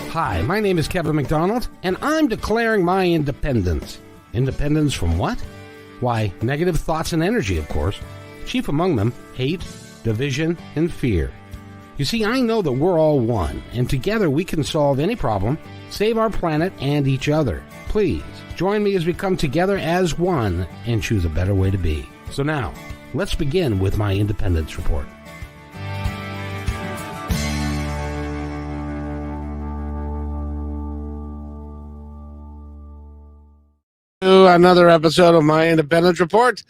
Hi, my name is Kevin McDonald, and I'm declaring my independence. Independence from what? Why, negative thoughts and energy, of course. Chief among them, hate, division, and fear. You see, I know that we're all one, and together we can solve any problem, save our planet and each other. Please, join me as we come together as one and choose a better way to be. So now, let's begin with my independence report. Another episode of my Independence Report.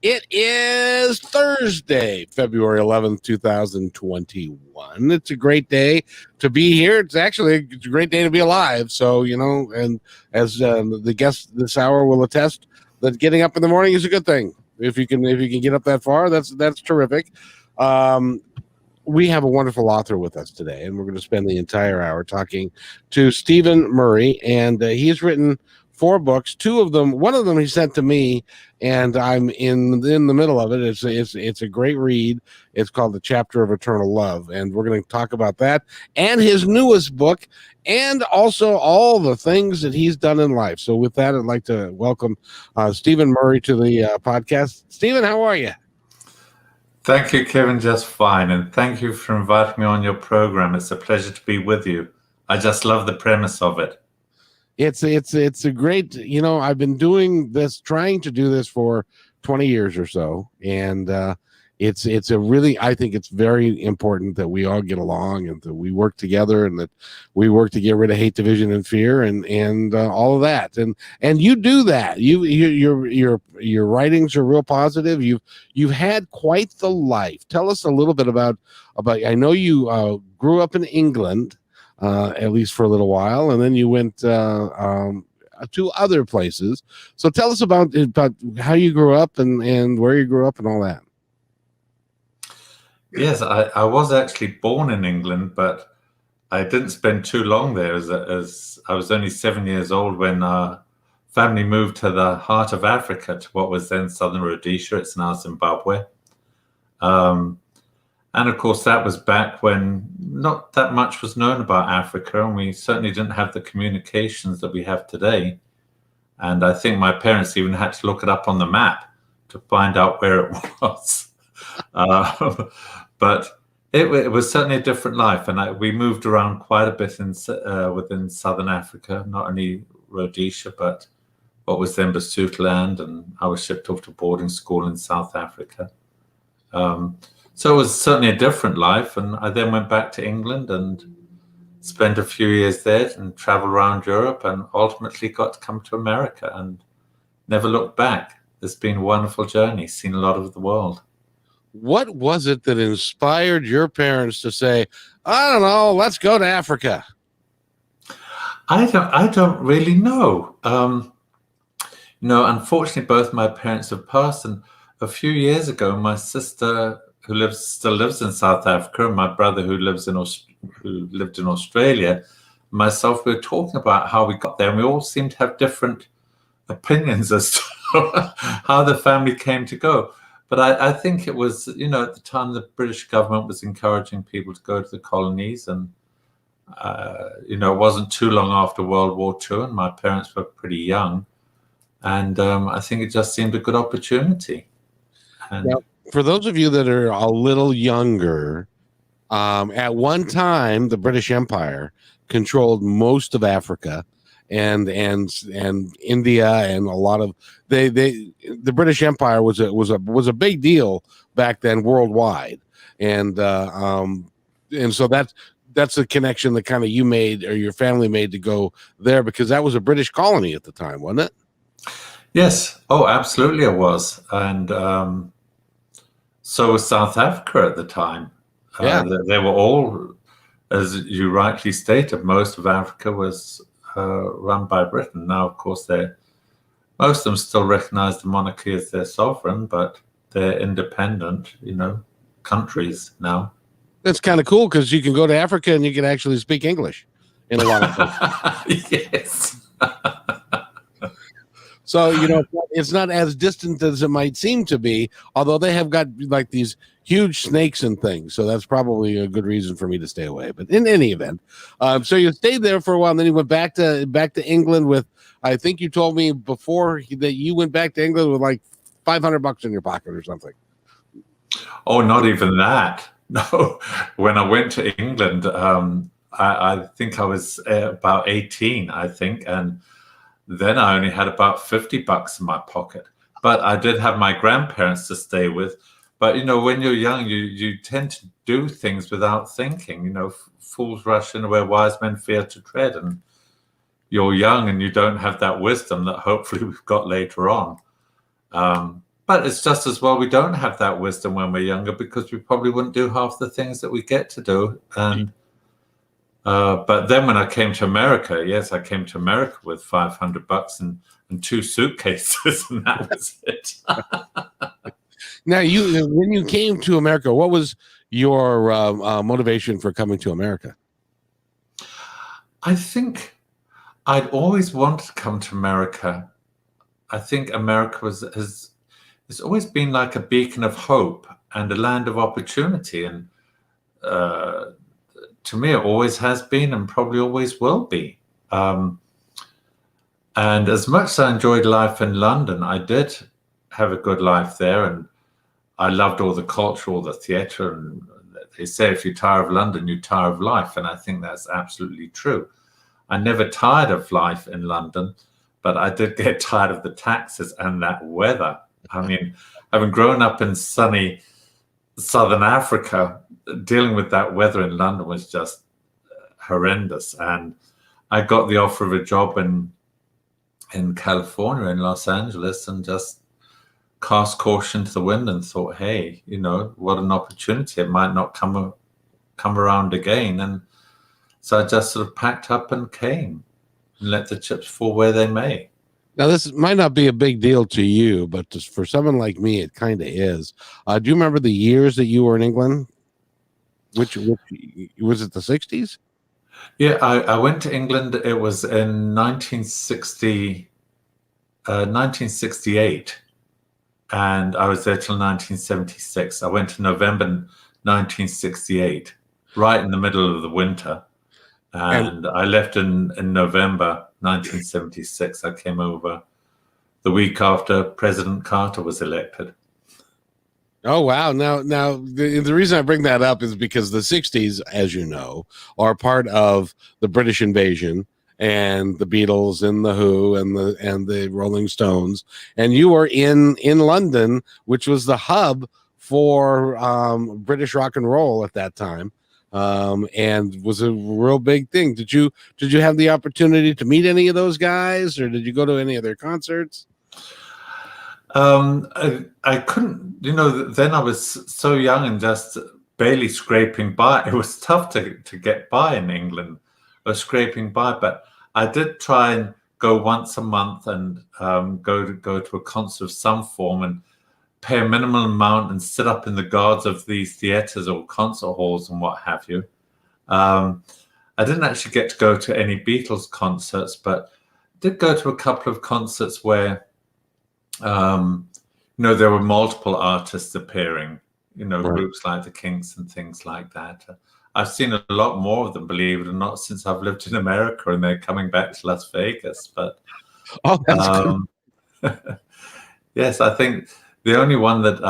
It is Thursday, February 11th, 2021. It's a great day to be here. It's a great day to be alive. So, and as the guest this hour will attest, that getting up in the morning is a good thing. If you can get up that far, that's terrific. We have a wonderful author with us today, and we're going to spend the entire hour talking to Stephen Murray, and he's written 4 books. 2 of them, one of them he sent to me, and I'm in the middle of it. It's a great read. It's called The Chapter of Eternal Love, and we're going to talk about that and his newest book, and also all the things that he's done in life. So with that, I'd like to welcome Stephen Murray to the podcast. Stephen, how are you? Thank you, Kevin. Just fine, and thank you for inviting me on your program. It's a pleasure to be with you. I just love the premise of it. It's a great, I've been trying to do this for 20 years or so. And I think it's very important that we all get along and that we work together and that we work to get rid of hate, division, and fear and all of that. And you do that. Your writings are real positive. You've had quite the life. Tell us a little bit about, I know you grew up in England, at least for a little while, and then you went to other places. So tell us about how you grew up and where you grew up and all that. Yes, I was actually born in England, but I didn't spend too long there, as I was only 7 years old when our family moved to the heart of Africa, to what was then Southern Rhodesia. It's now Zimbabwe. And of course, that was back when not that much was known about Africa, and we certainly didn't have the communications that we have today. And I think my parents even had to look it up on the map to find out where it was. But it was certainly a different life, and we moved around quite a bit within Southern Africa, not only Rhodesia, but what was then Basutoland, and I was shipped off to boarding school in South Africa. So it was certainly a different life, and I then went back to England and spent a few years there and traveled around Europe and ultimately got to come to America and never looked back. It's been a wonderful journey, seen a lot of the world. What was it that inspired your parents to say, I don't know, let's go to Africa? I don't really know. Unfortunately, both my parents have passed, and a few years ago, my sister, who still lives in South Africa, and my brother who lived in Australia, myself, we were talking about how we got there, and we all seemed to have different opinions as to how the family came to go. But I think it was, at the time the British government was encouraging people to go to the colonies, and it wasn't too long after World War II, and my parents were pretty young, and I think it just seemed a good opportunity. And now, for those of you that are a little younger, at one time the British Empire controlled most of Africa and India, and a lot of the British Empire was a big deal back then worldwide, and so that's the connection that kind of you made, or your family made, to go there, because that was a British colony at the time, wasn't it? Yes. Oh, absolutely it was. And so was South Africa at the time. Yeah. They were all, as you rightly stated, most of Africa was run by Britain. Now, of course, most of them still recognize the monarchy as their sovereign, but they're independent, countries now. That's kind of cool, because you can go to Africa and you can actually speak English in a lot of places. Yes. So, it's not as distant as it might seem to be, although they have got like these huge snakes and things. So that's probably a good reason for me to stay away. But in any event, so you stayed there for a while, and then you went back to England with, I think you told me before that you went back to England with like $500 in your pocket or something. Oh, not even that. No, when I went to England, I think I was about 18, I think, and then I only had about $50 in my pocket. But I did have my grandparents to stay with. But when you're young, you tend to do things without thinking. Fools rush in where wise men fear to tread, and you're young and you don't have that wisdom that hopefully we've got later on. But it's just as well we don't have that wisdom when we're younger, because we probably wouldn't do half the things that we get to do. And but then when I came to America, yes, I came to America with $500 and 2 suitcases, and that was it. Now, when you came to America, what was your motivation for coming to America? I think I'd always wanted to come to America. I think America has always been like a beacon of hope and a land of opportunity. And to me, it always has been and probably always will be. And as much as I enjoyed life in London, I did have a good life there. And I loved all the culture, all the theatre. And they say if you tire of London, you tire of life. And I think that's absolutely true. I never tired of life in London, but I did get tired of the taxes and that weather. I mean, having grown up in sunny Southern Africa, dealing with that weather in London was just horrendous. And I got the offer of a job in California, in Los Angeles, and just cast caution to the wind and thought, hey, what an opportunity. It might not come around again. And so I just sort of packed up and came and let the chips fall where they may. Now, this might not be a big deal to you, but just for someone like me, it kind of is. Do you remember the years that you were in England? Which was it, the 60s? Yeah, I went to England. It was in 1968, and I was there till 1976. I went in November 1968, right in the middle of the winter. And I left in November 1976. I came over the week after President Carter was elected. Oh, wow. Now, the reason I bring that up is because the 60s, as you know, are part of the British invasion and the Beatles and the Who and the Rolling Stones. And you were in London, which was the hub for British rock and roll at that time. And was a real big thing. Did you have the opportunity to meet any of those guys, or did you go to any of their concerts? I couldn't, then I was so young and just barely scraping by. It was tough to get by in England, or scraping by, but I did try and go once a month and go to a concert of some form and pay a minimal amount and sit up in the guards of these theaters or concert halls and what have you. I didn't actually get to go to any Beatles concerts, but did go to a couple of concerts where, there were multiple artists appearing, right. Groups like the Kinks and things like that. I've seen a lot more of them, believe it or not, since I've lived in America, and they're coming back to Las Vegas. But that's good. Yes, I think the only one that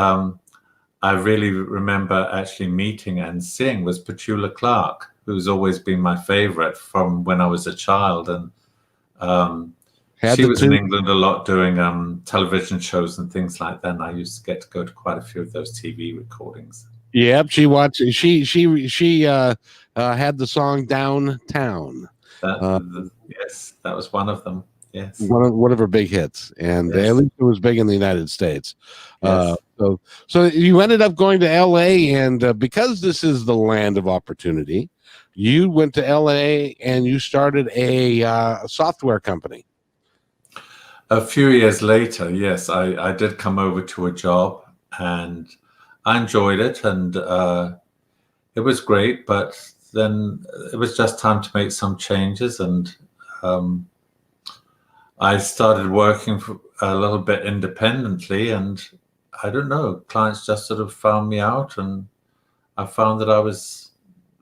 I really remember actually meeting and seeing was Petula Clark, who's always been my favorite from when I was a child. And she was in England a lot doing television shows and things like that. And I used to get to go to quite a few of those TV recordings. Yep, she watched. She had the song "Downtown." Yes, that was one of them. Yes, one of her big hits, and yes. At least it was big in the United States. Yes. So you ended up going to L.A., and because this is the land of opportunity, you went to L.A. and you started a software company. A few years later, yes, I did come over to a job, and I enjoyed it, and it was great. But then it was just time to make some changes, and I started working a little bit independently, and I don't know, clients just sort of found me out, and I found that I was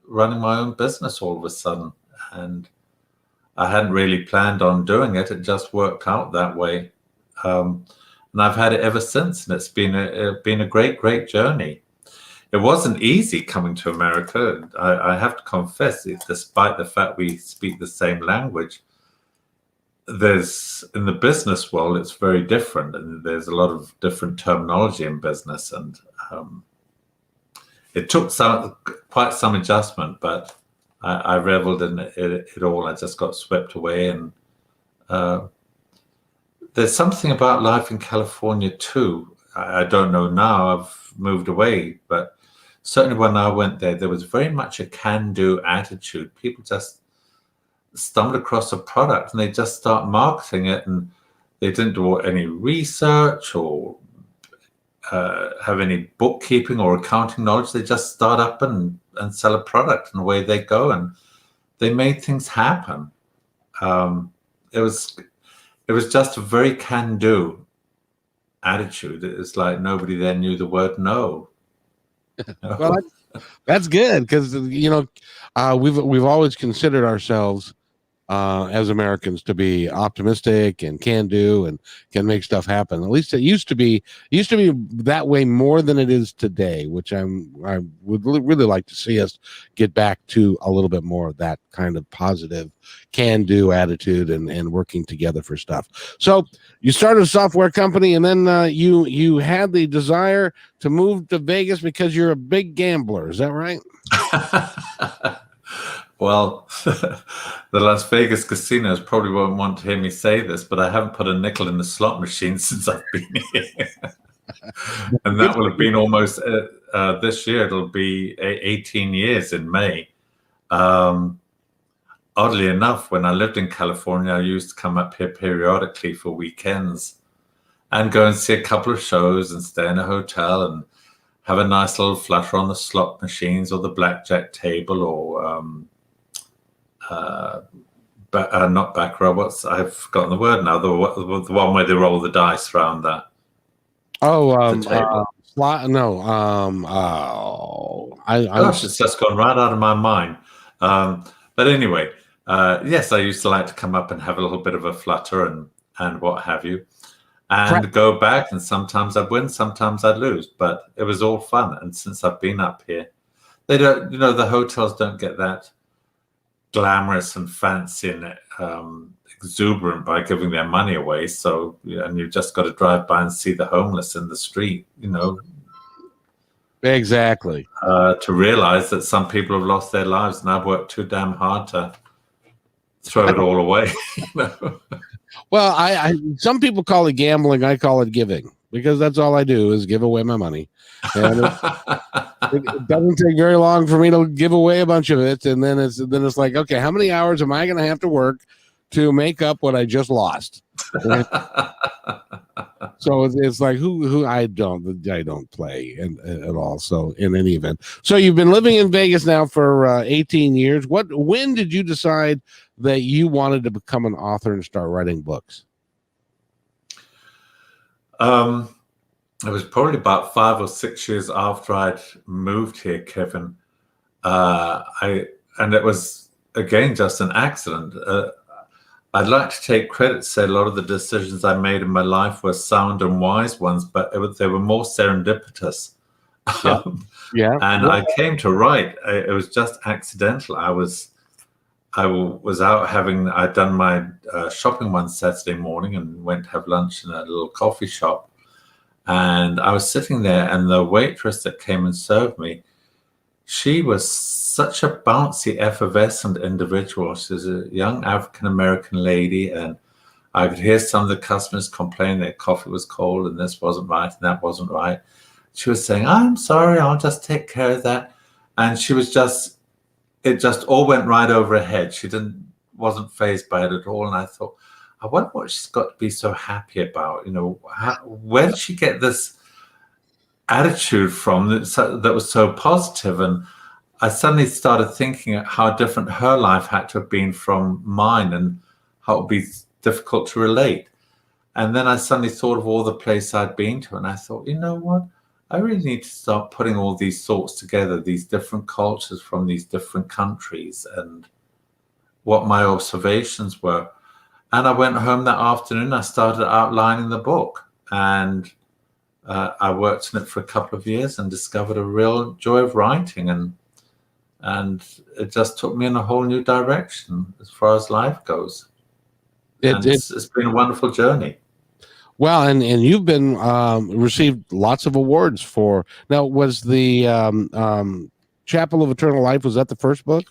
running my own business all of a sudden, and I hadn't really planned on doing it. It just worked out that way. And I've had it ever since, and it's been a great journey. It wasn't easy coming to America. I have to confess, despite the fact we speak the same language, in the business world, it's very different, and there's a lot of different terminology in business, and it took quite some adjustment, but I reveled in it all. I just got swept away, and there's something about life in California too. I don't know now, I've moved away, but certainly when I went there, there was very much a can-do attitude. People just stumbled across a product and they just start marketing it, and they didn't do any research or have any bookkeeping or accounting knowledge. They just start up and sell a product, and away they go, and they made things happen. It was just a very can-do attitude. It's like nobody there knew the word no. Well, that's good, because we've always considered ourselves as Americans to be optimistic and can do and can make stuff happen. At least it used to be that way more than it is today, which I would really like to see us get back to a little bit more of that kind of positive can do attitude and working together for stuff. So you started a software company, and then you had the desire to move to Vegas because you're a big gambler. Is that right? Well, the Las Vegas casinos probably won't want to hear me say this, but I haven't put a nickel in the slot machine since I've been here. And that will have been almost, this year, it'll be 18 years in May. Oddly enough, when I lived in California, I used to come up here periodically for weekends and go and see a couple of shows and stay in a hotel and have a nice little flutter on the slot machines or the blackjack table, or not back row. I've forgotten the word now. The one where they roll the dice around that. Slot. No. Gosh, it's just gone right out of my mind. But anyway, yes, I used to like to come up and have a little bit of a flutter and what have you, and go back. And sometimes I'd win, sometimes I'd lose, but it was all fun. And since I've been up here, they don't. The hotels don't get that glamorous and fancy and exuberant by giving their money away. So, and you've just got to drive by and see the homeless in the street, Exactly. To realize that some people have lost their lives, and I've worked too damn hard to throw it all away. Well, I some people call it gambling. I call it giving, because that's all I do is give away my money. And it doesn't take very long for me to give away a bunch of it, and then it's like, okay, how many hours am I going to have to work to make up what I just lost? So it's like who I don't play at all. So in any event, so you've been living in Vegas now for 18 years. When did you decide that you wanted to become an author and start writing books? It was probably about 5 or 6 years after I'd moved here, Kevin. And it was, again, just an accident. I'd like to take credit, say a lot of the decisions I made in my life were sound and wise ones, but they were more serendipitous. Yeah. And I came to write. It was just accidental. I was out I'd done my shopping one Saturday morning and went to have lunch in a little coffee shop. And I was sitting there, and the waitress that came and served me, she was such a bouncy, effervescent individual. She was a young African-American lady, and I could hear some of the customers complaining their coffee was cold and this wasn't right and that wasn't right. She was saying, "I'm sorry, I'll just take care of that." And she was it just all went right over her head. She wasn't fazed by it at all. And I thought, I wonder what she's got to be so happy about. Where did she get this attitude from that was so positive? And I suddenly started thinking how different her life had to have been from mine, and how it would be difficult to relate. And then I suddenly thought of all the places I'd been to, and I thought, you know what? I really need to start putting all these thoughts together, these different cultures from these different countries, and what my observations were. And I went home that afternoon. I started outlining the book, and I worked on it for a couple of years and discovered a real joy of writing, and it just took me in a whole new direction as far as life goes. It's been a wonderful journey. Well, and you've been received lots of awards for. Now, was the Chapel of Eternal Life, was that the first book?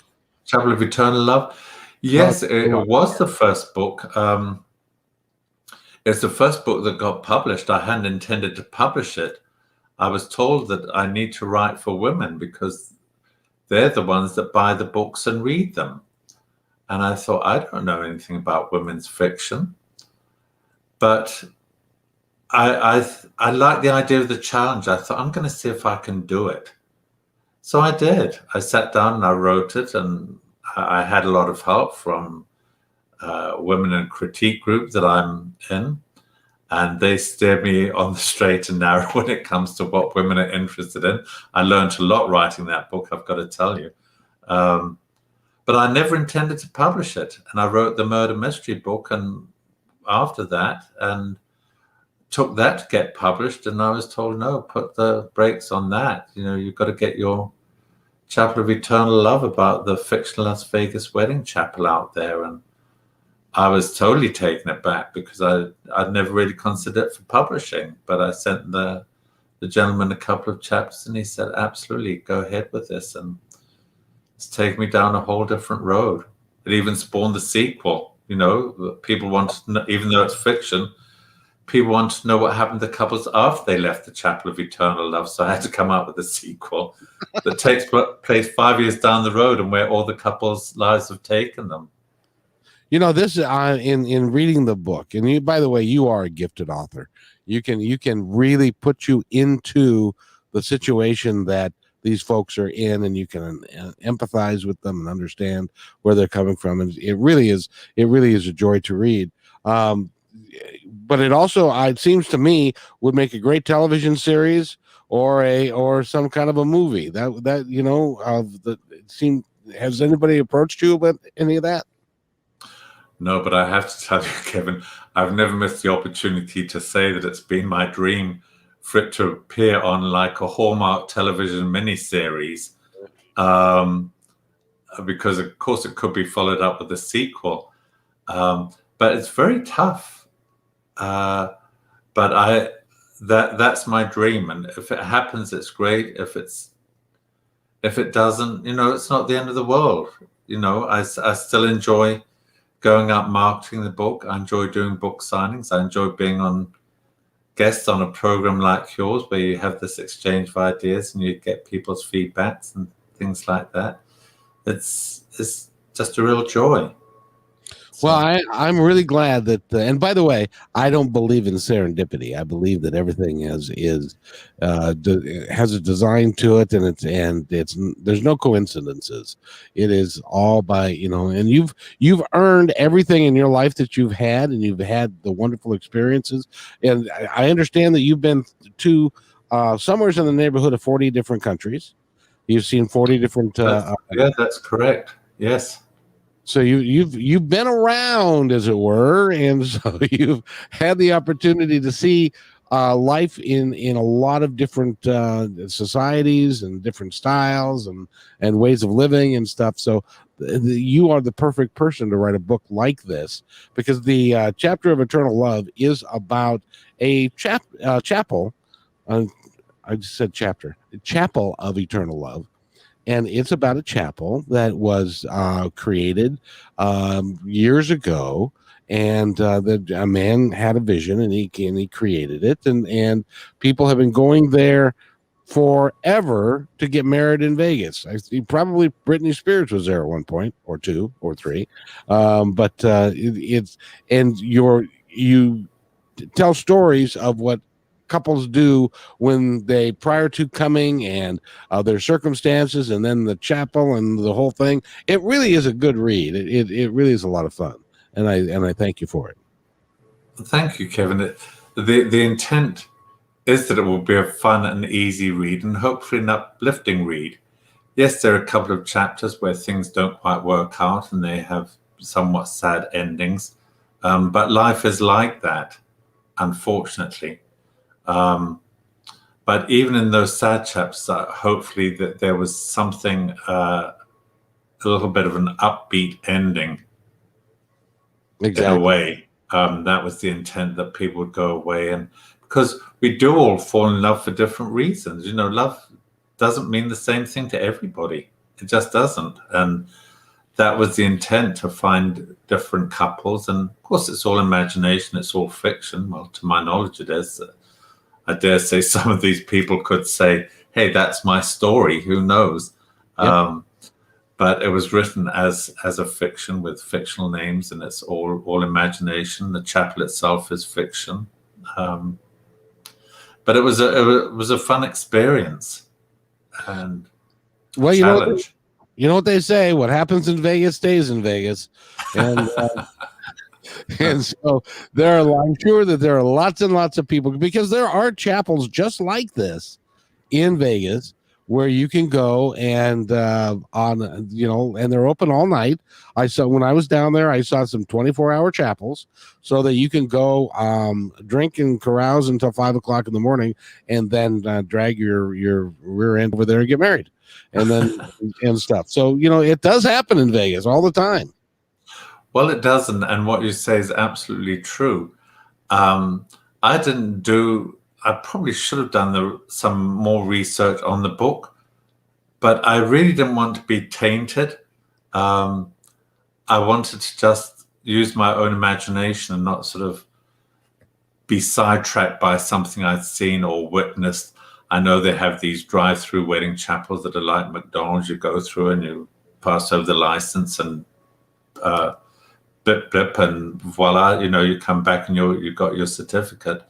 Chapel of Eternal Love. Yes, it was the first book. It's the first book that got published. I hadn't intended to publish it. I was told that I need to write for women because they're the ones that buy the books and read them. And I thought, I don't know anything about women's fiction, but I like the idea of the challenge. I thought, I'm going to see if I can do it. So I did. I sat down and I wrote it, and I had a lot of help from women in critique group that I'm in, and they steer me on the straight and narrow when it comes to what women are interested in. I learned a lot writing that book, I've got to tell you. But I never intended to publish it. And I wrote the murder mystery book, and after that, and took that to get published. And I was told, no, put the brakes on that. You know, you've got to get your Chapel of Eternal Love about the fictional Las Vegas wedding chapel out there. And I was totally taken aback because I'd never really considered it for publishing. But I sent the gentleman a couple of chapters, and he said, absolutely, go ahead with this. And it's taken me down a whole different road. It even spawned the sequel. You know, people want to know, even though it's fiction, people want to know what happened to couples after they left the Chapel of Eternal Love. So I had to come up with a sequel that takes place 5 years down the road and where all the couples' lives have taken them. You know, this in reading the book, and you, by the way, you are a gifted author. You can really put you into the situation that these folks are in, and you can empathize with them and understand where they're coming from. And it really is a joy to read. But it also, it seems to me, would make a great television series or some kind of a movie. That you know, it seemed. Has anybody approached you about any of that? No, but I have to tell you, Kevin, I've never missed the opportunity to say that it's been my dream for it to appear on like a Hallmark television miniseries, because of course it could be followed up with a sequel. But it's very tough. But that's my dream, and if it happens, it's great. If it doesn't, you know, it's not the end of the world. You know, I still enjoy going out marketing the book. I enjoy doing book signings. I enjoy being on guests on a program like yours where you have this exchange of ideas and you get people's feedbacks and things like that. It's just a real joy. So. Well, I'm really glad that, and by the way, I don't believe in serendipity. I believe that everything has a design to it, and it's there's no coincidences. It is all by, you know, and you've earned everything in your life that you've had, and you've had the wonderful experiences. And I understand that you've been to somewhere in the neighborhood of 40 different countries. You've seen 40 different. Yeah, that's correct. Yes. So you've been around, as it were, and so you've had the opportunity to see life in a lot of different societies and different styles and ways of living and stuff. So you are the perfect person to write a book like this, because the Chapter of Eternal Love is about a chapel. I just said chapter. Chapel of Eternal Love. And it's about a chapel that was created years ago, and a man had a vision, and he created it, and people have been going there forever to get married in Vegas. Probably Britney Spears was there at one point, or two, or three, but it's and you tell stories of what couples do when they prior to coming, and their circumstances, and then the chapel and the whole thing. It really is a good read. It really is a lot of fun, and I thank you for it. Thank you, Kevin. The intent is that it will be a fun and easy read, and hopefully an uplifting read. Yes, there are a couple of chapters where things don't quite work out and they have somewhat sad endings, but life is like that, unfortunately. But even in those sad chapters, hopefully that there was something, a little bit of an upbeat ending. Exactly. In a way. That was the intent, that people would go away, and because we do all fall in love for different reasons. Love doesn't mean the same thing to everybody. It just doesn't. And that was the intent, to find different couples. And of course, it's all imagination, it's all fiction. Well, to my knowledge, it is. I dare say some of these people could say, hey, that's my story. Who knows? Yep. But it was written as a fiction with fictional names, and it's all imagination. The chapel itself is fiction. But it was a fun experience and challenge. You know what they say: what happens in Vegas stays in Vegas, and and so I'm sure that there are lots and lots of people, because there are chapels just like this in Vegas where you can go and and they're open all night. When I was down there, I saw some 24-hour chapels so that you can go drink and carouse until 5 o'clock in the morning, and then drag your rear end over there and get married, and then and stuff. So it does happen in Vegas all the time. Well, it doesn't, and what you say is absolutely true. I didn't do. I probably should have done some more research on the book, but I really didn't want to be tainted. I wanted to just use my own imagination and not sort of be sidetracked by something I'd seen or witnessed. I know they have these drive-through wedding chapels that are like McDonald's. You go through and you pass over the license and blip, blip, and voila, you come back and you got your certificate.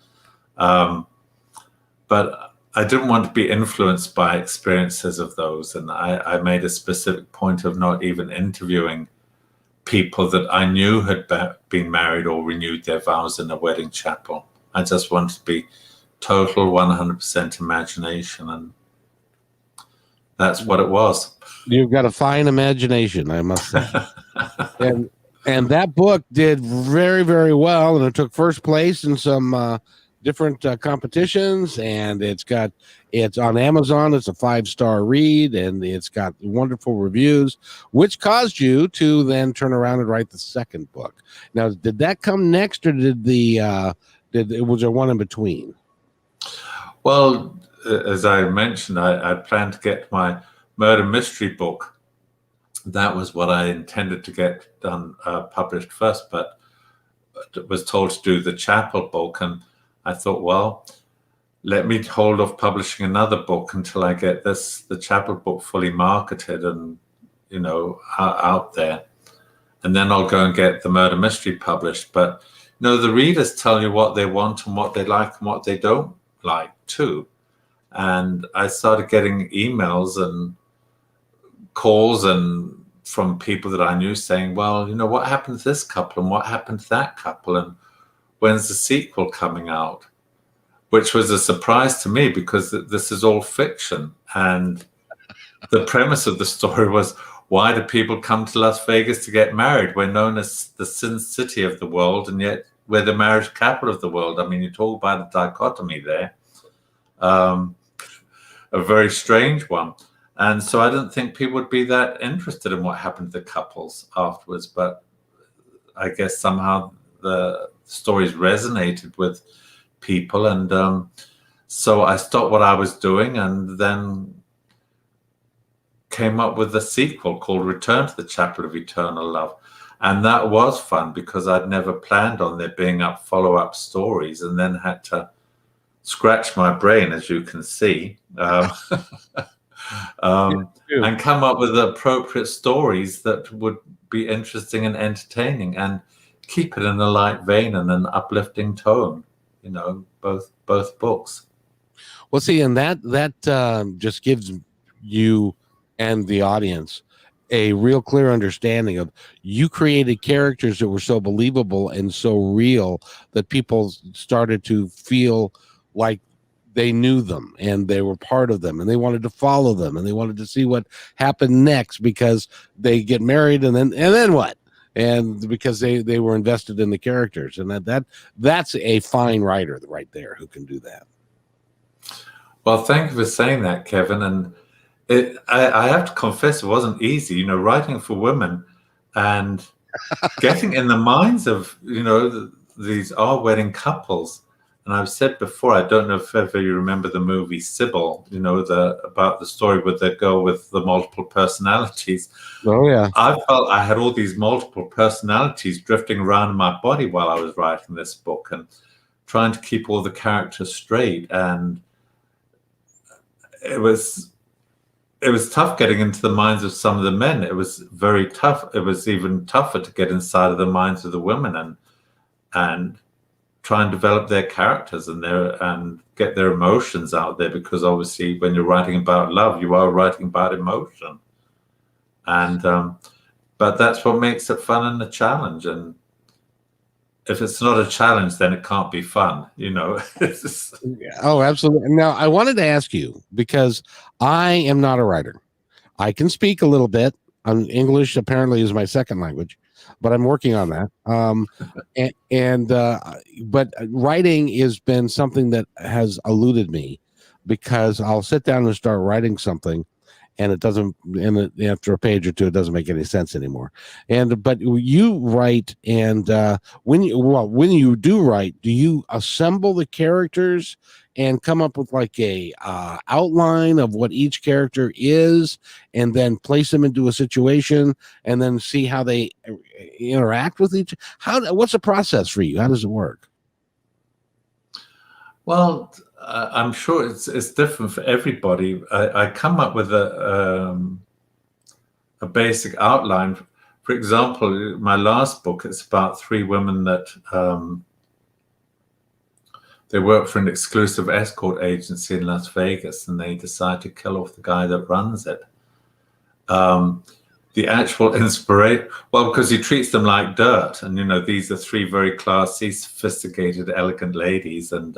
But I didn't want to be influenced by experiences of those. And I made a specific point of not even interviewing people that I knew had been married or renewed their vows in a wedding chapel. I just wanted to be total 100% imagination. And that's what it was. You've got a fine imagination, I must say. and that book did very, very well, and it took first place in some different competitions, and it's on Amazon. It's a 5-star read, and it's got wonderful reviews, which caused you to then turn around and write the second book. Now, did that come next, or was there one in between? Well, as I mentioned, I planned to get my murder mystery book. That was what I intended to get done, published first, but was told to do the chapel book. And I thought, well, let me hold off publishing another book until I get the chapel book fully marketed and, out there. And then I'll go and get the murder mystery published. But, the readers tell you what they want and what they like and what they don't like too. And I started getting emails and calls and from people that I knew saying, well, what happened to this couple and what happened to that couple, and when's the sequel coming out? Which was a surprise to me, because this is all fiction. And the premise of the story was, why do people come to Las Vegas to get married? We're known as the Sin City of the world, and yet we're the marriage capital of the world. I mean, you talk about a dichotomy there, a very strange one. And so I didn't think people would be that interested in what happened to the couples afterwards. But I guess somehow the stories resonated with people. And so I stopped what I was doing and then came up with a sequel called Return to the Chapel of Eternal Love. And that was fun, because I'd never planned on there being follow-up stories, and then had to scratch my brain, as you can see, and come up with appropriate stories that would be interesting and entertaining, and keep it in a light vein and an uplifting tone. Both books. Well, see, and that just gives you and the audience a real clear understanding of, you created characters that were so believable and so real that people started to feel like they knew them and they were part of them and they wanted to follow them and they wanted to see what happened next, because they get married and then what, and because they were invested in the characters. And that's a fine writer right there who can do that. Well, thank you for saying that, Kevin. And I have to confess, it wasn't easy, writing for women and getting in the minds of, these wedding couples. And I've said before, I don't know if ever you remember the movie Sybil, about the story with the girl with the multiple personalities. Oh, yeah. I felt I had all these multiple personalities drifting around in my body while I was writing this book and trying to keep all the characters straight. And it was tough getting into the minds of some of the men. It was very tough. It was even tougher to get inside of the minds of the women and try and develop their characters and get their emotions out there, because obviously when you're writing about love, you are writing about emotion. And but that's what makes it fun and a challenge. And if it's not a challenge, then it can't be fun, Oh, absolutely. Now, I wanted to ask you, because I am not a writer. I can speak a little bit. English apparently is my second language, but I'm working on that. But writing has been something that has eluded me, because I'll sit down and start writing something, and it doesn't, and after a page or two, it doesn't make any sense anymore. But you write, and when you do write, do you assemble the characters and come up with like a outline of what each character is, and then place them into a situation, and then see how they interact with each? What's the process for you? How does it work? Well, I'm sure it's different for everybody. I come up with a basic outline. For example, my last book, it's about three women that they work for an exclusive escort agency in Las Vegas, and they decide to kill off the guy that runs it. The actual inspiration, well, because he treats them like dirt, and these are three very classy, sophisticated, elegant ladies, and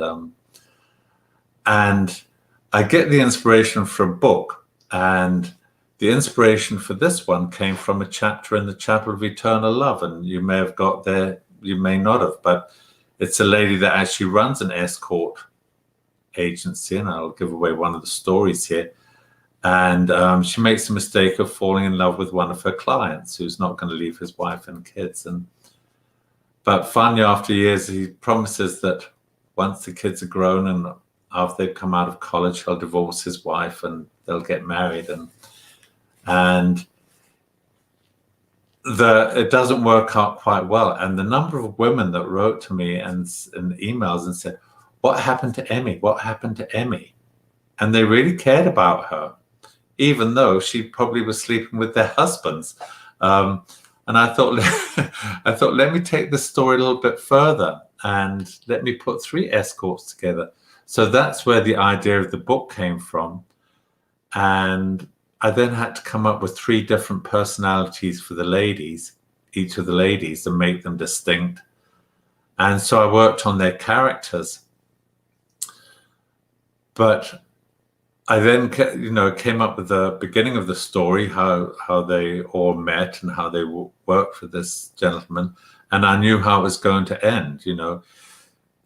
I get the inspiration from a book, and the inspiration for this one came from a chapter in the Chapel of Eternal Love, and you may have got there, you may not have, but it's a lady that actually runs an escort agency, and I'll give away one of the stories here. And she makes the mistake of falling in love with one of her clients, who's not going to leave his wife and kids. But finally, after years, he promises that once the kids are grown and after they've come out of college, he'll divorce his wife and they'll get married. And it doesn't work out quite well. And the number of women that wrote to me and emails and said, "What happened to Emmy? What happened to Emmy?" And they really cared about her, even though she probably was sleeping with their husbands. And I thought, let me take the story a little bit further and let me put three escorts together. So that's where the idea of the book came from. And I then had to come up with three different personalities for the ladies, each of the ladies, and make them distinct. And so I worked on their characters. But I then, came up with the beginning of the story, how they all met and how they worked for this gentleman. And I knew how it was going to end,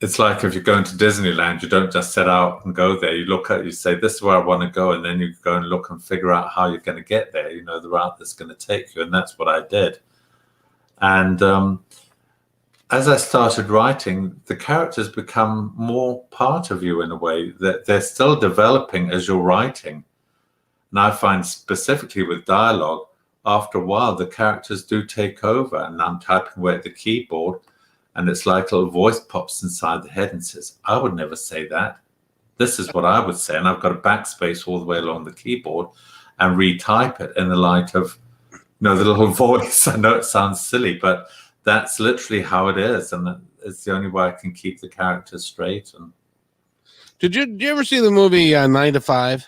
It's like if you're going to Disneyland, you don't just set out and go there. You look at, you say, this is where I want to go. And then you go and look and figure out how you're going to get there, the route that's going to take you. And that's what I did. And as I started writing, the characters become more part of you in a way, that they're still developing as you're writing. And I find specifically with dialogue, after a while, the characters do take over, and I'm typing away at the keyboard, and it's like a little voice pops inside the head and says, "I would never say that. This is what I would say." And I've got a backspace all the way along the keyboard and retype it in the light of, the little voice. I know it sounds silly, but that's literally how it is. And it's the only way I can keep the characters straight. And Did you ever see the movie 9 to 5?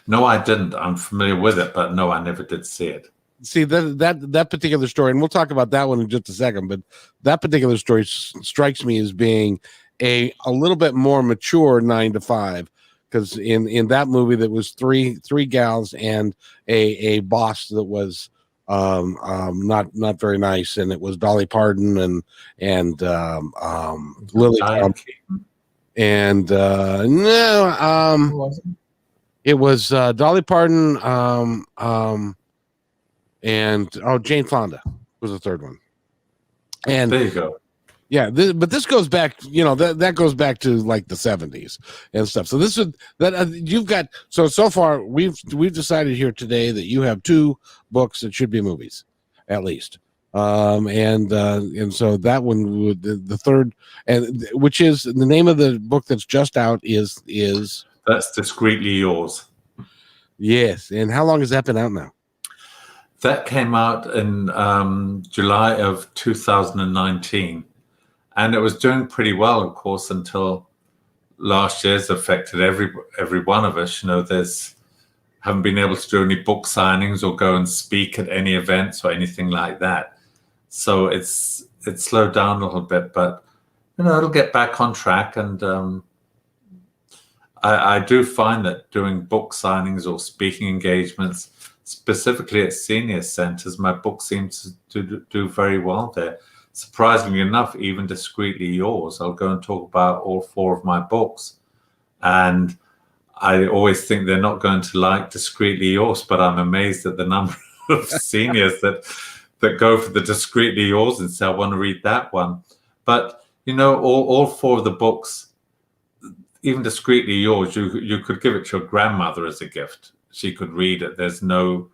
No, I didn't. I'm familiar with it, but no, I never did see it. See that particular story, and we'll talk about that one in just a second. But that particular story strikes me as being a little bit more mature 9 to 5, because in that movie that was three gals and a boss that was not very nice, and it was Dolly Parton and Lily Diane Keaton. and no Who was it? it was Dolly Parton and Jane Fonda was the third one. And There you go. yeah, but this goes back, that goes back to like the 70s and stuff. So this is that you've got. So far we've decided here today that you have 2 books that should be movies, at least. And so that one would the third, and which is the name of the book that's just out is That's Discreetly Yours. Yes. And how long has that been out now? That came out in July of 2019, and it was doing pretty well, of course, until last year's affected every one of us. Haven't been able to do any book signings or go and speak at any events or anything like that. So it's slowed down a little bit, but it'll get back on track. And I do find that doing book signings or speaking engagements, specifically at senior centers, my book seems to do very well there. Surprisingly enough, even Discreetly Yours, I'll go and talk about all 4 of my books. And I always think they're not going to like Discreetly Yours, but I'm amazed at the number of seniors that go for the Discreetly Yours and say, I want to read that one. But, all 4 of the books, even Discreetly Yours, you could give it to your grandmother as a gift. She could read it. There's no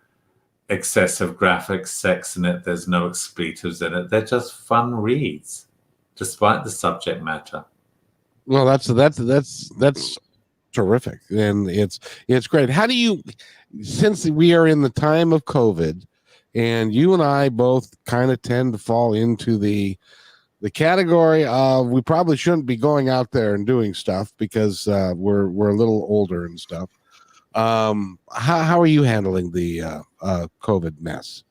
excessive graphic sex in it. There's no expletives in it. They're just fun reads, despite the subject matter. Well, that's terrific, and it's great. How do you, since we are in the time of COVID, and you and I both kind of tend to fall into the category of we probably shouldn't be going out there and doing stuff because we're a little older and stuff. How are you handling the COVID mess?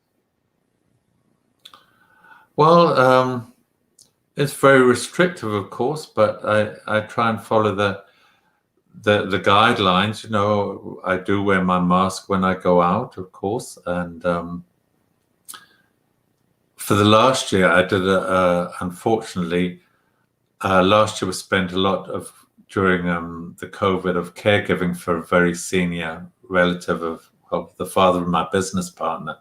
Well, it's very restrictive, of course, but I try and follow the guidelines. I do wear my mask when I go out, of course, and for the last year, I did unfortunately, last year we spent a lot of during the COVID of caregiving for a very senior relative of the father of my business partner.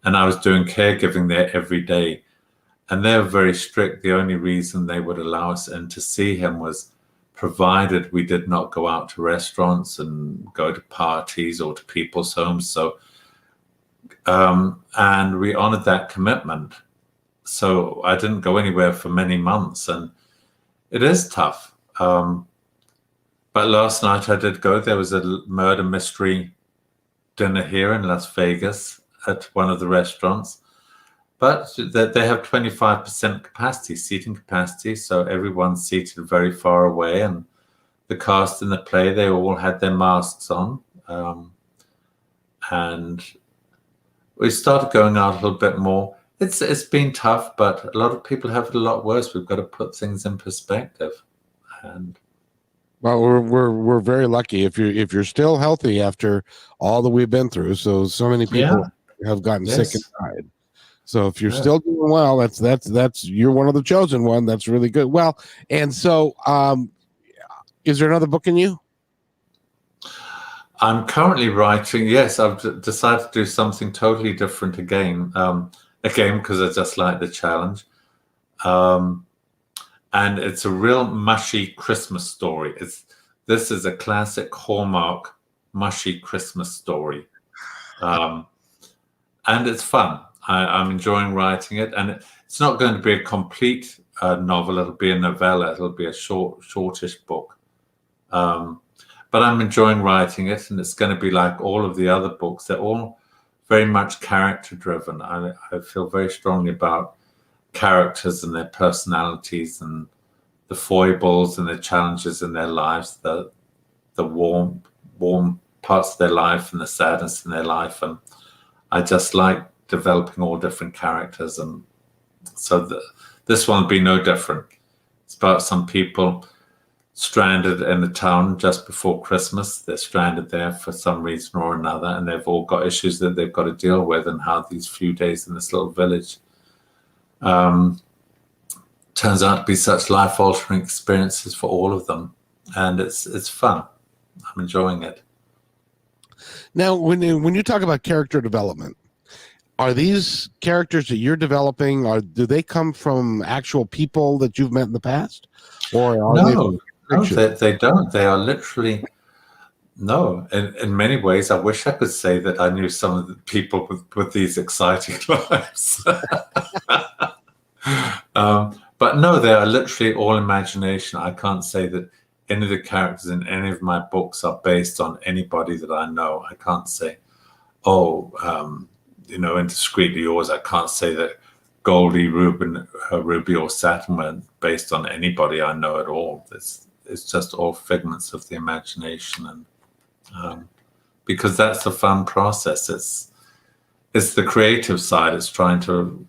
And I was doing caregiving there every day. And they were very strict. The only reason they would allow us in to see him was provided we did not go out to restaurants and go to parties or to people's homes. So, and we honored that commitment. So I didn't go anywhere for many months. And it is tough. But last night I did go. There was a murder mystery dinner here in Las Vegas at one of the restaurants. But they have 25% capacity, seating capacity. So everyone's seated very far away. And the cast in the play, they all had their masks on. And we started going out a little bit more. It's been tough, but a lot of people have it a lot worse. We've got to put things in perspective. And well, we're very lucky if you're still healthy after all that we've been through. So many people have gotten sick and died. So if you're still doing well, that's you're one of the chosen one. That's really good. Well, and so is there another book in you? I'm currently writing. Yes, I've decided to do something totally different again. Again, because I just like the challenge. And it's a real mushy Christmas story. This is a classic Hallmark mushy Christmas story. And it's fun. I'm enjoying writing it. And it's not going to be a complete novel. It'll be a novella. It'll be a shortish book. But I'm enjoying writing it. And it's going to be like all of the other books. They're all very much character driven. I feel very strongly about characters and their personalities and the foibles and the challenges in their lives, the warm parts of their life and the sadness in their life, and I just like developing all different characters, and so this one will be no different. It's about some people stranded in a town just before Christmas. They're stranded there for some reason or another, and they've all got issues that they've got to deal with, and how these few days in this little village turns out to be such life-altering experiences for all of them, and it's fun. I'm enjoying it. Now, when you talk about character development, are these characters that you're developing, do they come from actual people that you've met in the past, or are no, they don't. They are literally no. In many ways, I wish I could say that I knew some of the people with these exciting lives. But no, they are literally all imagination. I can't say that any of the characters in any of my books are based on anybody that I know. I can't say, Indiscreetly Yours. I can't say that Goldie, Ruby, or Saturn were based on anybody I know at all. It's just all figments of the imagination, and because that's the fun process. It's the creative side. It's trying to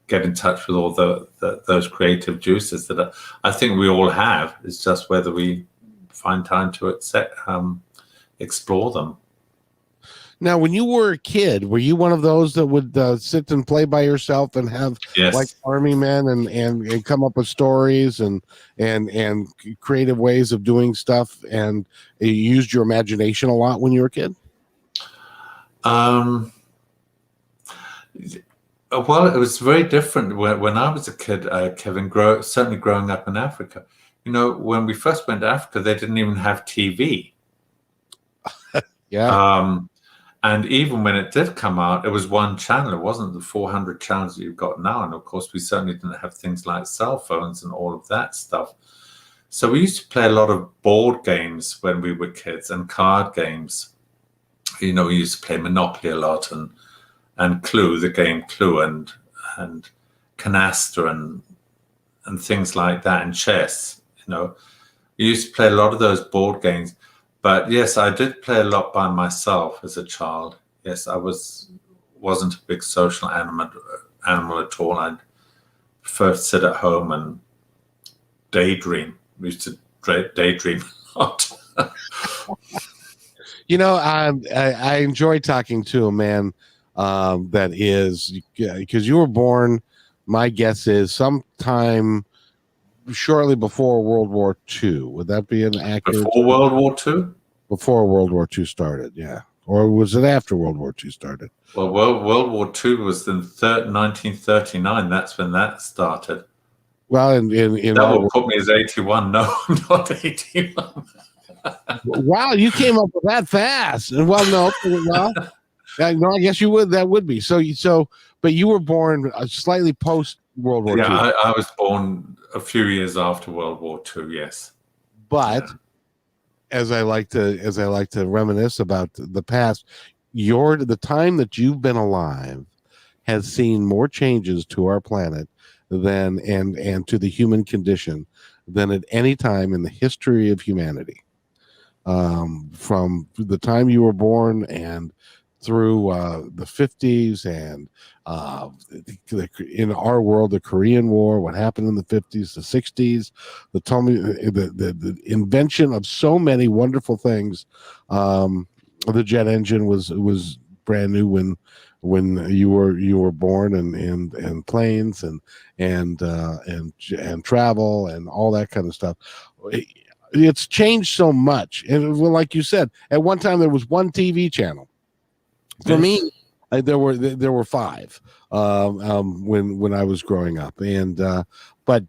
get in touch with all those creative juices that I think we all have. It's just whether we find time to explore them. Now, when you were a kid, were you one of those that would sit and play by yourself and have like army men and come up with stories and creative ways of doing stuff, and you used your imagination a lot when you were a kid? Well, it was very different when I was a kid, Kevin, certainly growing up in Africa. When we first went to Africa, they didn't even have TV. Yeah. And even when it did come out, it was one channel. It wasn't the 400 channels that you've got now. And of course, we certainly didn't have things like cell phones and all of that stuff. So we used to play a lot of board games when we were kids, and card games. We used to play Monopoly a lot, and Clue, the game Clue, and Canasta, and things like that, and chess. We used to play a lot of those board games. But yes, I did play a lot by myself as a child. Yes, I wasn't a big social animal at all. I'd prefer to sit at home and daydream. We used to daydream a lot. I enjoy talking to a man that is, because you were born, my guess is sometime shortly before World War II. Would that be an accurate? Before World War II? Before World War II started, yeah. Or was it after World War II started? Well, World War II was in 1939. That's when that started. Well, in that will put me as 81. No, not 81. Wow, you came up with that fast. Well, no, I guess you would. That would be so. But you were born slightly post World War II. Yeah, I was born a few years after World War II. Yes, but as I like to reminisce about the past, the time that you've been alive has seen more changes to our planet than and to the human condition than at any time in the history of humanity. From the time you were born and through the 50s and in our world, the Korean War, what happened in the 50s, the 60s, the invention of so many wonderful things. The jet engine was brand new when you were born, and planes and travel and all that kind of stuff. It's changed so much, and like you said, at one time there was one TV channel. For me, there were five when I was growing up, and but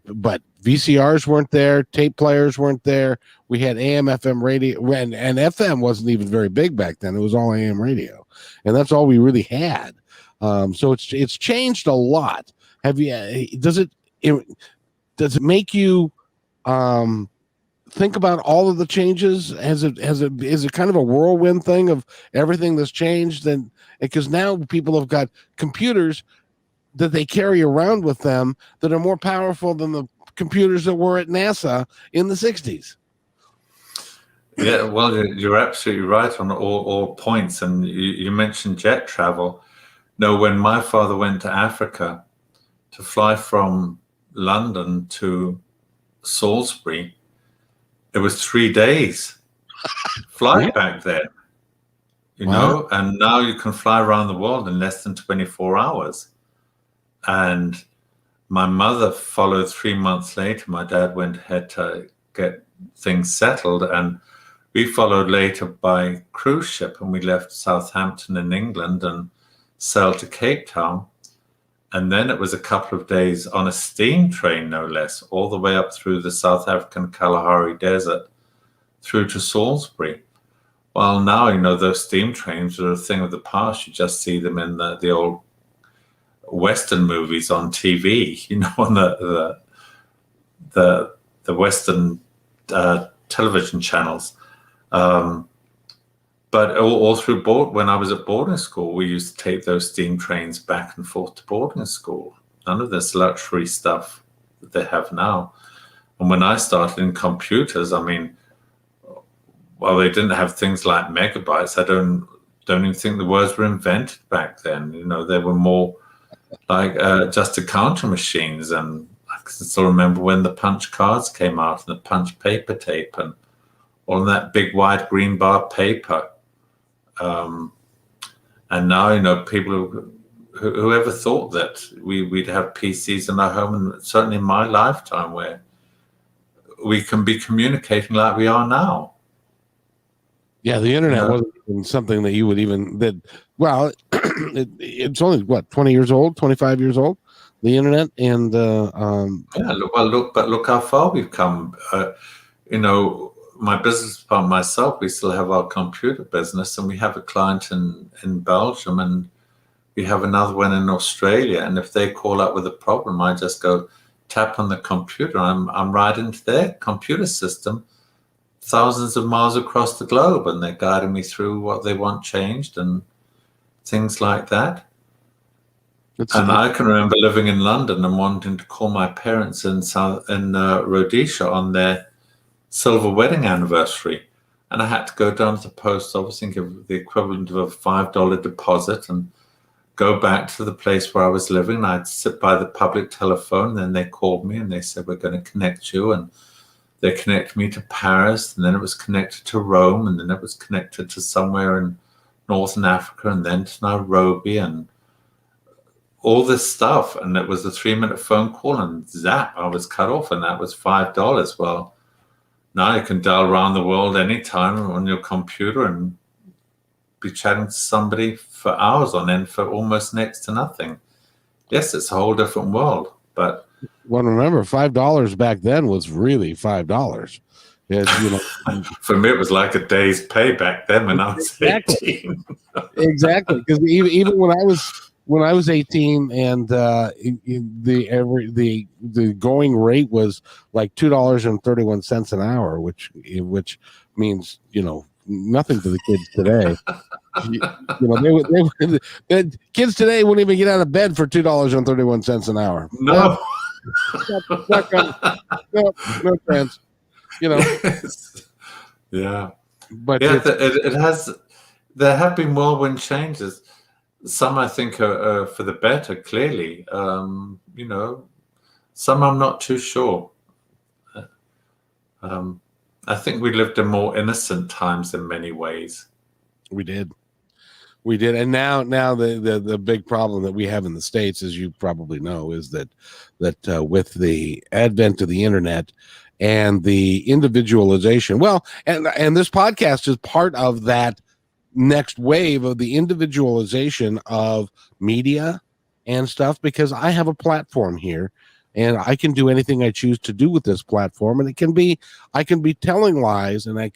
VCRs weren't there, tape players weren't there. We had AM, FM radio, and FM wasn't even very big back then. It was all AM radio, and that's all we really had. So it's changed a lot. Does it make you think about all of the changes? Is it kind of a whirlwind thing of everything that's changed? And because now people have got computers that they carry around with them that are more powerful than the computers that were at NASA in the 60s. Yeah, well, you're absolutely right on all points. And you mentioned jet travel. No, when my father went to Africa to fly from London to Salisbury, it was 3 days Really? flight back then, Wow. and now you can fly around the world in less than 24 hours. And my mother followed 3 months later. My dad went ahead to get things settled, and we followed later by cruise ship, and we left Southampton in England and sailed to Cape Town. And then it was a couple of days on a steam train, no less, all the way up through the South African Kalahari Desert through to Salisbury. Well, now, those steam trains are a thing of the past. You just see them in the old Western movies on TV, on the Western television channels. But all through when I was at boarding school, we used to take those steam trains back and forth to boarding school. None of this luxury stuff that they have now. And when I started in computers, I mean, well, they didn't have things like megabytes. I don't even think the words were invented back then. They were more like just a counter machines. And I can still remember when the punch cards came out and the punch paper tape and on that big wide green bar paper. And now, people whoever thought that we'd have PCs in our home, and certainly in my lifetime, where we can be communicating like we are now. Yeah, the internet wasn't even something that you would well, it's only 20 years old, 25 years old, the internet. And look how far we've come. My business partner, myself, we still have our computer business, and we have a client in Belgium, and we have another one in Australia. And if they call up with a problem, I just go tap on the computer. I'm right into their computer system, thousands of miles across the globe, and they're guiding me through what they want changed and things like that. I can remember living in London and wanting to call my parents in Rhodesia on their silver wedding anniversary, and I had to go down to the post office and give the equivalent of a $5 deposit and go back to the place where I was living. I'd sit by the public telephone, and then they called me and they said, we're going to connect you, and they connected me to Paris, and then it was connected to Rome, and then it was connected to somewhere in Northern Africa, and then to Nairobi, and all this stuff. And it was a 3-minute phone call, and zap, I was cut off, and that was $5. Well, now you can dial around the world anytime on your computer and be chatting to somebody for hours on end for almost next to nothing. Yes, it's a whole different world, but well, remember, $5 back then was really $5. For me, it was like a day's pay back then when I was 18. Exactly, because even when I was 18, and the going rate was like $2.31 an hour, which means nothing to the kids today. The kids today wouldn't even get out of bed for $2.31 an hour. No, no chance. Yeah, but yeah, it has. There have been whirlwind changes. Some I think are for the better, clearly. Some I'm not too sure. I think we lived in more innocent times in many ways. We did. And now the big problem that we have in the States, as you probably know, is that with the advent of the internet and the individualization, and this podcast is part of that next wave of the individualization of media and stuff, because I have a platform here and I can do anything I choose to do with this platform, and I can be telling lies, and I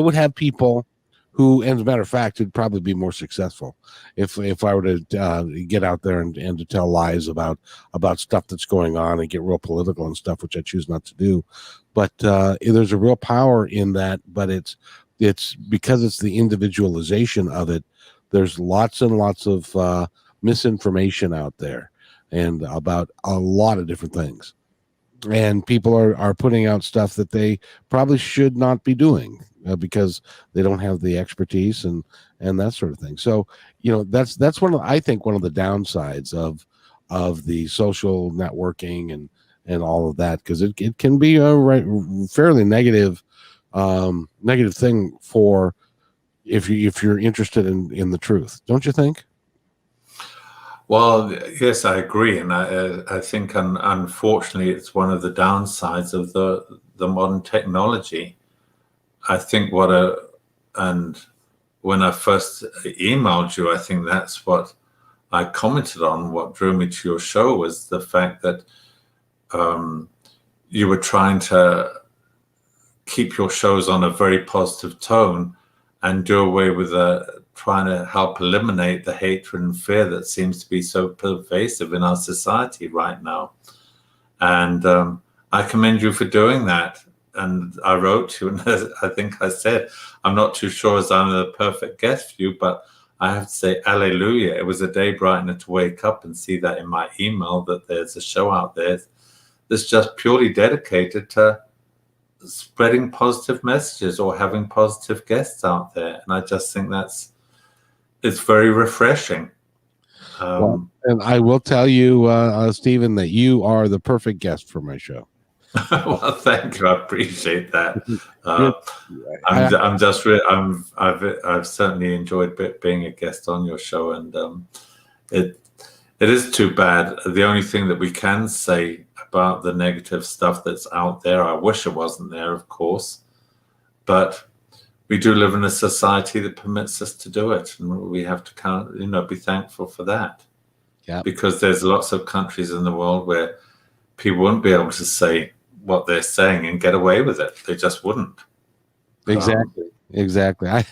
would have people who, as a matter of fact, would probably be more successful if I were to get out there and to tell lies about stuff that's going on and get real political and stuff, which I choose not to do. But there's a real power in that, but it's because it's the individualization of it. There's lots and lots of misinformation out there, and about a lot of different things. and people are putting out stuff that they probably should not be doing because they don't have the expertise and that sort of thing. So that's I think one of the downsides of the social networking and all of that, because it can be a fairly negative thing for if you're interested in the truth, don't you think? Well, yes, I agree, and I think unfortunately it's one of the downsides of the modern technology. I think and when I first emailed you, I think that's what I commented on. What drew me to your show was the fact that you were trying to keep your shows on a very positive tone and do away with trying to help eliminate the hatred and fear that seems to be so pervasive in our society right now. And I commend you for doing that. And I wrote to you, and I think I said, I'm not too sure as I'm the perfect guest for you, but I have to say, hallelujah. It was a day brightener to wake up and see that in my email that there's a show out there that's just purely dedicated to spreading positive messages or having positive guests out there. And I just think it's very refreshing. Well, and I will tell you, Stephen, that you are the perfect guest for my show. Well, thank you. I appreciate that. I've certainly enjoyed being a guest on your show, and it is too bad. The only thing that we can say about the negative stuff that's out there, I wish it wasn't there, of course, but we do live in a society that permits us to do it, and we have to be thankful for that. Yeah. Because there's lots of countries in the world where people wouldn't be able to say what they're saying and get away with it. They just wouldn't. Exactly. I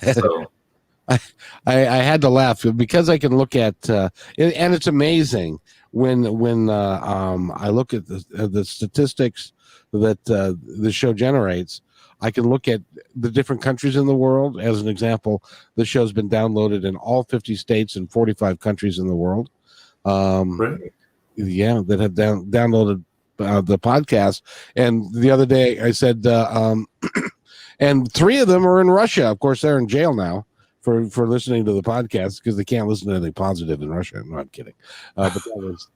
had to laugh because I can look at and it's amazing when I look at the statistics that the show generates. I can look at the different countries in the world. As an example, the show's been downloaded in all 50 states and 45 countries in the world. Really? Yeah, that have downloaded the podcast. And the other day I said, and 3 of them are in Russia. Of course, they're in jail now for listening to the podcast because they can't listen to anything positive in Russia. No, I'm kidding. But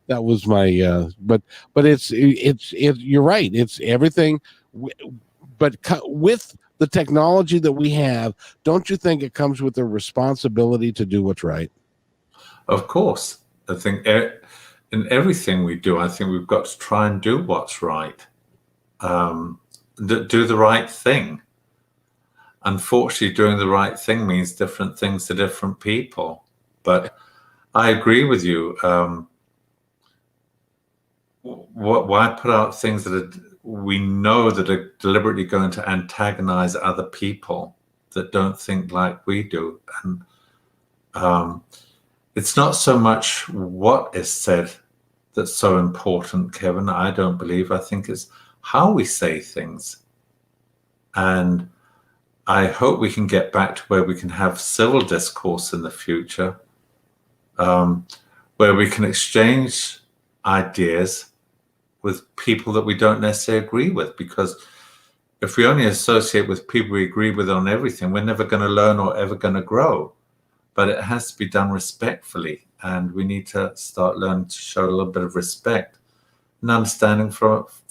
that was my. But it's you're right. It's everything. But with the technology that we have, don't you think it comes with a responsibility to do what's right? Of course. I think in everything we do, I think we've got to try and do what's right. Do the right thing. Unfortunately, doing the right thing means different things to different people. But I agree with you. Why put out things that we know that are deliberately going to antagonize other people that don't think like we do? And it's not so much what is said that's so important, Kevin. I don't believe. I think it's how we say things. And I hope we can get back to where we can have civil discourse in the future, where we can exchange ideas with people that we don't necessarily agree with. Because if we only associate with people we agree with on everything, we're never going to learn or ever going to grow. But it has to be done respectfully, and we need to start learning to show a little bit of respect and understanding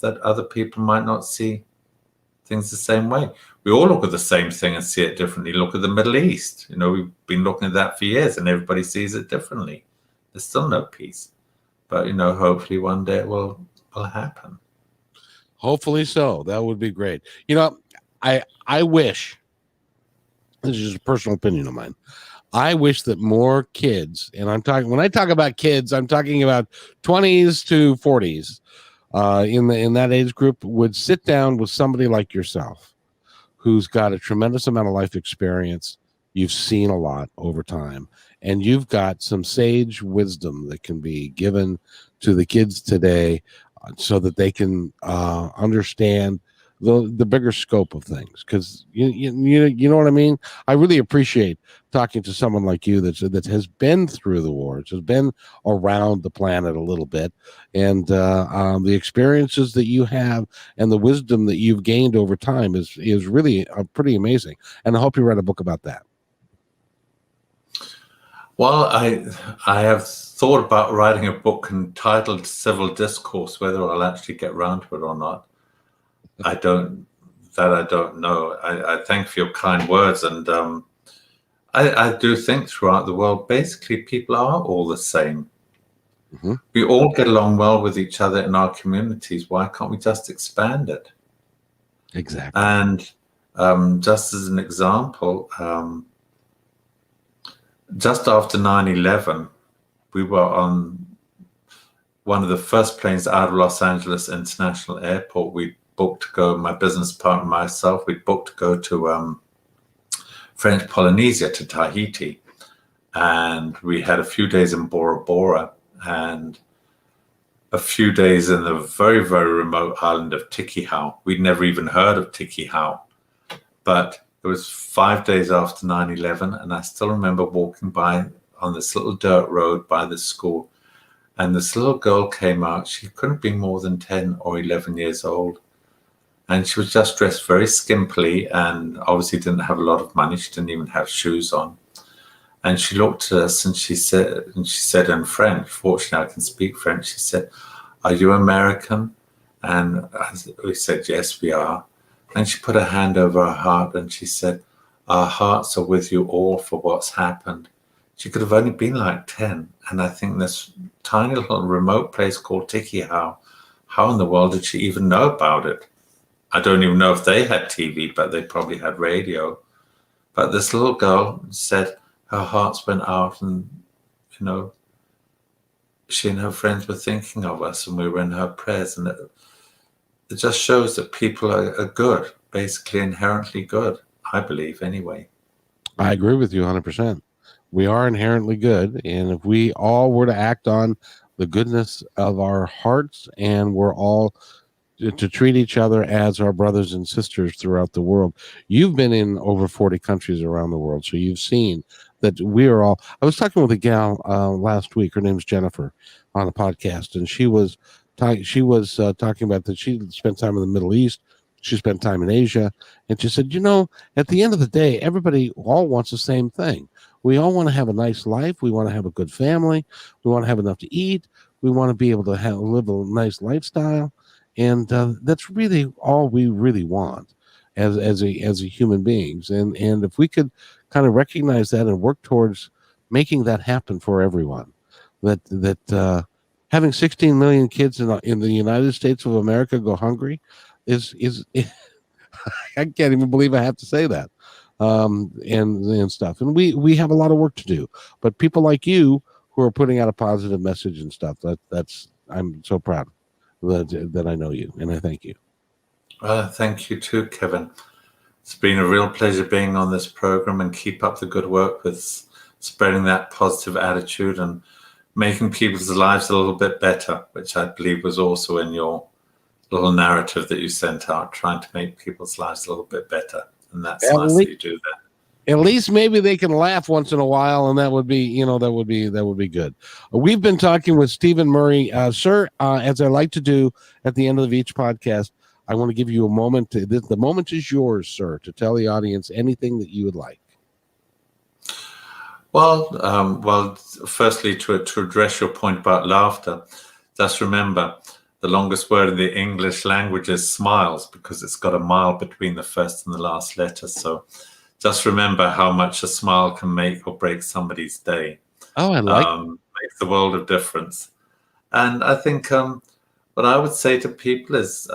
that other people might not see things the same way. We all look at the same thing and see it differently. Look at the Middle East. We've been looking at that for years, and everybody sees it differently. There's still no peace, but hopefully one day it will happen. Hopefully so. That would be great. I wish, this is just a personal opinion of mine, I wish that more kids, and when I talk about kids, I'm talking about 20s to 40s, in that age group, would sit down with somebody like yourself, who's got a tremendous amount of life experience. You've seen a lot over time, and you've got some sage wisdom that can be given to the kids today, so that they can understand the bigger scope of things, because you know what I mean. I really appreciate talking to someone like you that has been through the wars, has been around the planet a little bit, and the experiences that you have and the wisdom that you've gained over time is really pretty amazing. And I hope you write a book about that. Well, I have thought about writing a book entitled Civil Discourse. Whether I'll actually get around to it or not, I don't know. I thank for your kind words, and I do think throughout the world, basically, people are all the same. Mm-hmm. We all get along well with each other in our communities. Why can't we just expand it? Exactly. And just as an example, just after 9/11, we were on one of the first planes out of Los Angeles International Airport. We booked to go, my business partner and myself, we booked to go to French Polynesia, to Tahiti. And we had a few days in Bora Bora and a few days in the very, very remote island of Tikihau. We'd never even heard of Tikihau. But it was 5 days after 9/11, and I still remember walking by on this little dirt road by the school. And this little girl came out. She couldn't be more than 10 or 11 years old. And she was just dressed very skimpily and obviously didn't have a lot of money. She didn't even have shoes on. And she looked at us and she said in French, fortunately I can speak French, she said, "Are you American?" And we said, "Yes, we are." And she put her hand over her heart and she said, "Our hearts are with you all for what's happened." She could have only been like 10. And I think this tiny little remote place called Tikihau, how in the world did she even know about it? I don't even know if they had TV, but they probably had radio. But this little girl said her hearts went out and, you know, she and her friends were thinking of us and we were in her prayers. And it just shows that people are good, basically inherently good, I believe, anyway. I agree with you 100%. We are inherently good, and if we all were to act on the goodness of our hearts, and we're all to treat each other as our brothers and sisters throughout the world. You've been in over 40 countries around the world, so you've seen that we are all. I was talking with a gal last week. Her name's Jennifer on a podcast, and she was talking about that she spent time in the Middle East. She spent time in Asia, and she said, at the end of the day, everybody all wants the same thing. We all want to have a nice life. We want to have a good family. We want to have enough to eat. We want to be able to live a nice lifestyle. And that's really all we really want as a human beings. And if we could kind of recognize that and work towards making that happen for everyone, that having 16 million kids in the United States of America go hungry is I can't even believe I have to say that, and stuff. And we have a lot of work to do. But people like you who are putting out a positive message and stuff, that's I'm so proud that I know you, and I thank you. Thank you too, Kevin. It's been a real pleasure being on this program, and keep up the good work with spreading that positive attitude and making people's lives a little bit better, which I believe was also in your little narrative that you sent out, trying to make people's lives a little bit better. And that's nice that you do that. At least maybe they can laugh once in a while, and that would be good. We've been talking with Stephen Murray, sir. As I like to do at the end of each podcast, I want to give you a moment. The moment is yours, sir, to tell the audience anything that you would like. Well, firstly, to address your point about laughter, just remember the longest word in the English language is smiles, because it's got a mile between the first and the last letter. So just remember how much a smile can make or break somebody's day. Oh, I like makes the world of difference. And I think what I would say to people is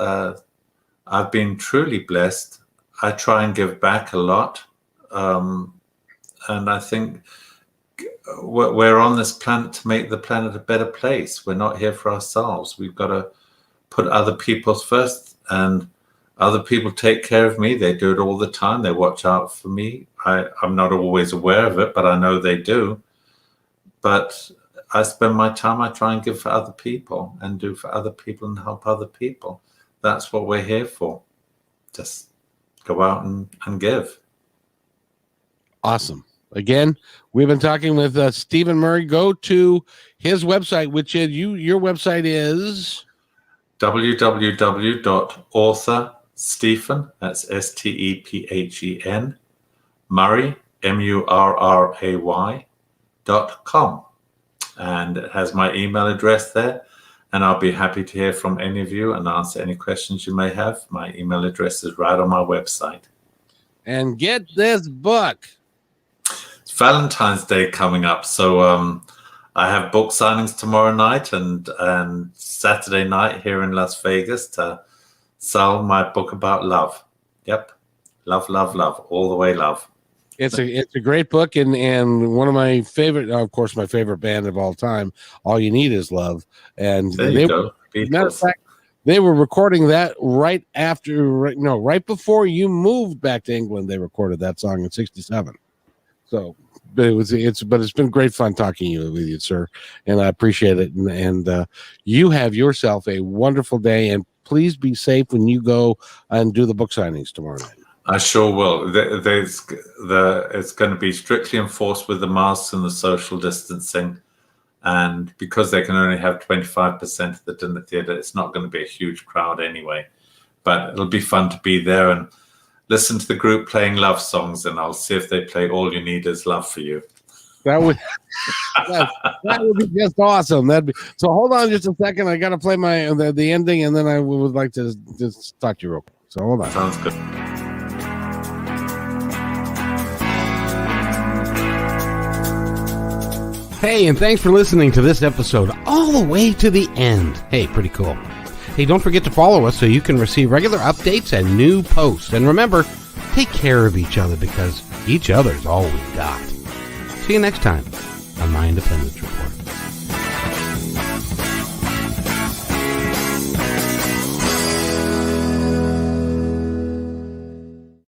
I've been truly blessed. I try and give back a lot. And I think we're on this planet to make the planet a better place. We're not here for ourselves. We've got to put other people first, and other people take care of me. They do it all the time. They watch out for me. I'm not always aware of it, but I know they do. But I spend my time, I try and give for other people and do for other people and help other people. That's what we're here for. just go out and give. Awesome. Again, we've been talking with Stephen Murray. Go to his website, which is your website is www.authorstephen, that's STEPHEN, Murray, MURRAY.com. And it has my email address there. And I'll be happy to hear from any of you and answer any questions you may have. My email address is right on my website. And get this book. It's Valentine's Day coming up. So I have book signings tomorrow night and Saturday night here in Las Vegas to sell my book about love. Yep. Love, love, love. All the way love. It's a great book, and one of my favorite, of course, my favorite band of all time, All You Need Is Love. And there you go. Matter of fact, they were recording that right before you moved back to England. They recorded that song in '67. So, but it's been great fun talking with you, sir, and I appreciate it. And you have yourself a wonderful day, and please be safe when you go and do the book signings tomorrow night. I sure will. It's going to be strictly enforced with the masks and the social distancing. And because they can only have 25% of the dinner theater, it's not going to be a huge crowd anyway. But it'll be fun to be there and listen to the group playing love songs. And I'll see if they play All You Need Is Love for You. That would that would be just awesome. So hold on just a second. I got to play the ending, and then I would like to just talk to you real quick. So hold on. Sounds good. Hey, and thanks for listening to this episode all the way to the end. Hey, pretty cool. Hey, don't forget to follow us so you can receive regular updates and new posts. And remember, take care of each other because each other's all we've got. See you next time on My Independence Report.